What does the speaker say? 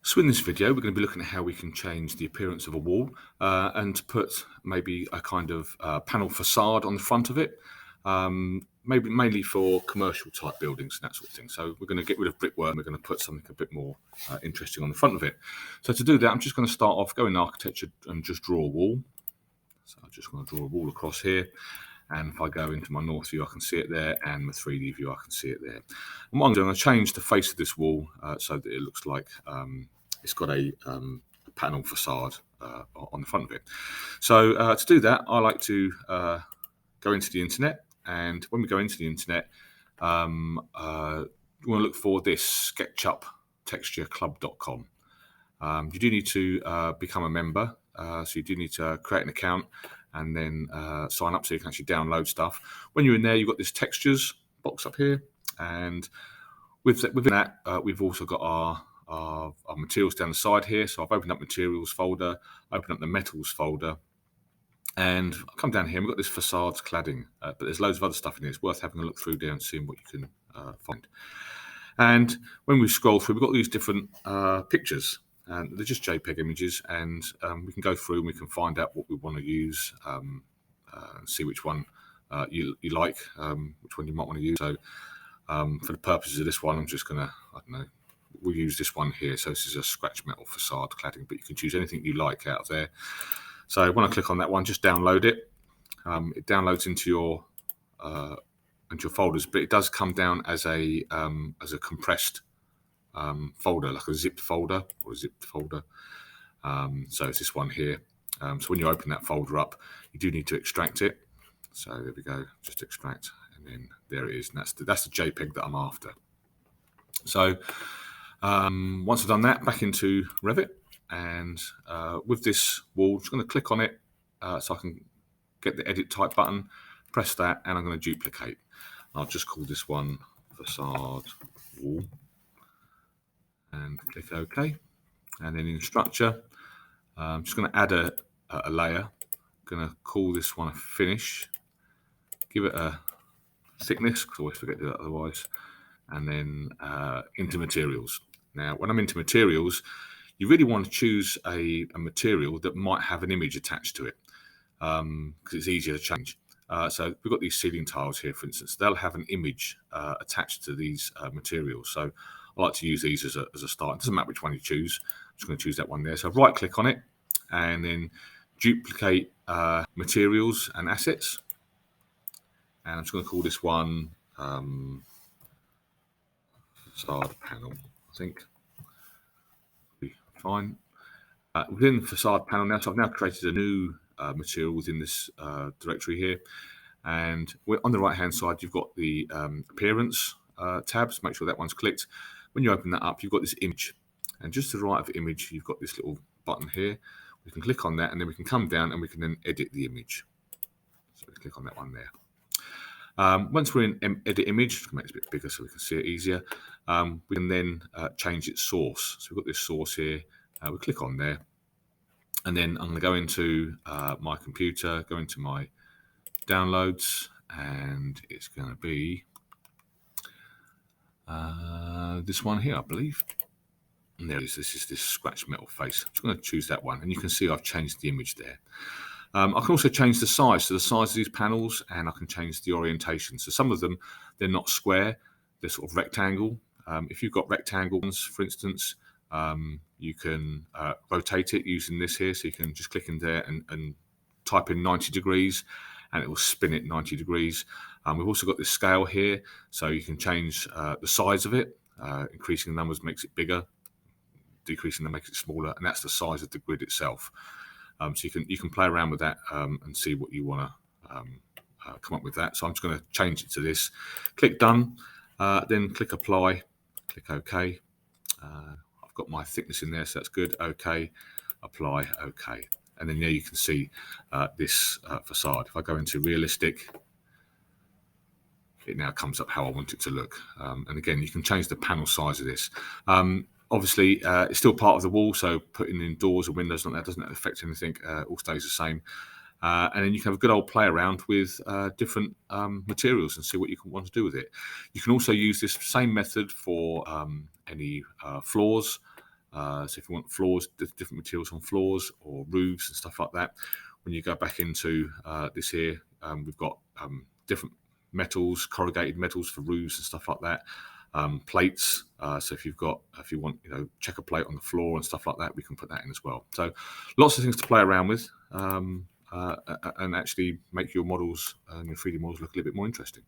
So in this video, we're going to be looking at how we can change the appearance of a wall and put maybe a kind of panel facade on the front of it, maybe mainly for commercial type buildings and that sort of thing. So we're going to get rid of brickwork. We're going to put something a bit more interesting on the front of it. So to do that, I'm just going to start off, go in architecture and just draw a wall. So I'm just going to draw a wall across here. And if I go into my north view, I can see it there, and my 3D view, I can see it there. And what I'm doing, I'm going to change the face of this wall so that it looks like it's got a panel facade on the front of it. So to do that, I like to go into the internet, and when we go into the internet, we want to look for this SketchUpTextureClub.com. You do need to become a member, so you do need to create an account and then sign up so you can actually download stuff. When you're in there, you've got this textures box up here, and within that, we've also got our materials down the side here. So I've opened up materials folder, opened up the metals folder, and I'll come down here. We've got this facades cladding, but there's loads of other stuff in here. It's worth having a look through there and seeing what you can find. And when we scroll through, we've got these different pictures. And they're just JPEG images, and we can go through and we can find out what we want to use, see which one you like, which one you might want to use. So for the purposes of this one, I'm just going to, I don't know, we'll use this one here. So this is a scratch metal facade cladding, but you can choose anything you like out of there. So when I click on that one, just download it. It downloads into your folders, but it does come down as a compressed folder, like a zipped folder or a zipped folder. So it's this one here. So when you open that folder up, you do need to extract it. So there we go, just extract, and then there it is. And that's the JPEG that I'm after. So once I've done that, back into Revit, and with this wall, I'm just going to click on it so I can get the edit type button, press that, and I'm going to duplicate. I'll just call this one facade wall. And click OK. And then in structure, I'm just going to add a layer. I'm going to call this one a finish. Give it a thickness, because I always forget to do that otherwise. And then into materials. Now, when I'm into materials, you really want to choose a material that might have an image attached to it, because it's easier to change. So we've got these ceiling tiles here, for instance. They'll have an image attached to these materials. So I like to use these as a start. It doesn't matter which one you choose. I'm just going to choose that one there. So right click on it and then duplicate materials and assets. And I'm just going to call this one facade panel, I think. Be fine. Within the facade panel now, so I've now created a new material within this directory here. And on the right hand side, you've got the appearance tabs. Make sure that one's clicked. When you open that up, you've got this image, and just to the right of the image, you've got this little button here. We can click on that, and then we can come down and we can then edit the image. So we click on that one there. Once we're in edit image, make it a bit bigger so we can see it easier. We can then change its source. So we've got this source here. We click on there, and then I'm going to go into my computer, go into my downloads, and it's going to be this one here, I believe. And there it is. This is this scratch metal face. I'm just going to choose that one, and you can see I've changed the image there. I can also change the size, so the size of these panels, and I can change the orientation. So some of them, they're not square, they're sort of rectangle. If you've got rectangle ones, for instance, you can rotate it using this here. So you can just click in there and type in 90 degrees, and it will spin it 90 degrees. We've also got this scale here, so you can change the size of it. Increasing the numbers makes it bigger, decreasing them makes it smaller, and that's the size of the grid itself. So you can play around with that and see what you want to come up with that. So I'm just going to change it to this. Click done, then click apply, click OK. I've got my thickness in there, so that's good. OK, apply, OK. And then there you can see this facade. If I go into realistic, it now comes up how I want it to look. And again, you can change the panel size of this. Obviously, it's still part of the wall, so putting in doors or windows like that doesn't affect anything. All stays the same. And then you can have a good old play around with different materials and see what you can want to do with it. You can also use this same method for any floors. So if you want floors, different materials on floors or roofs and stuff like that, when you go back into this here, we've got different metals, corrugated metals for roofs and stuff like that. Plates. So if you want, checker plate on the floor and stuff like that, we can put that in as well. So lots of things to play around with, and actually make your models, your 3D models look a little bit more interesting.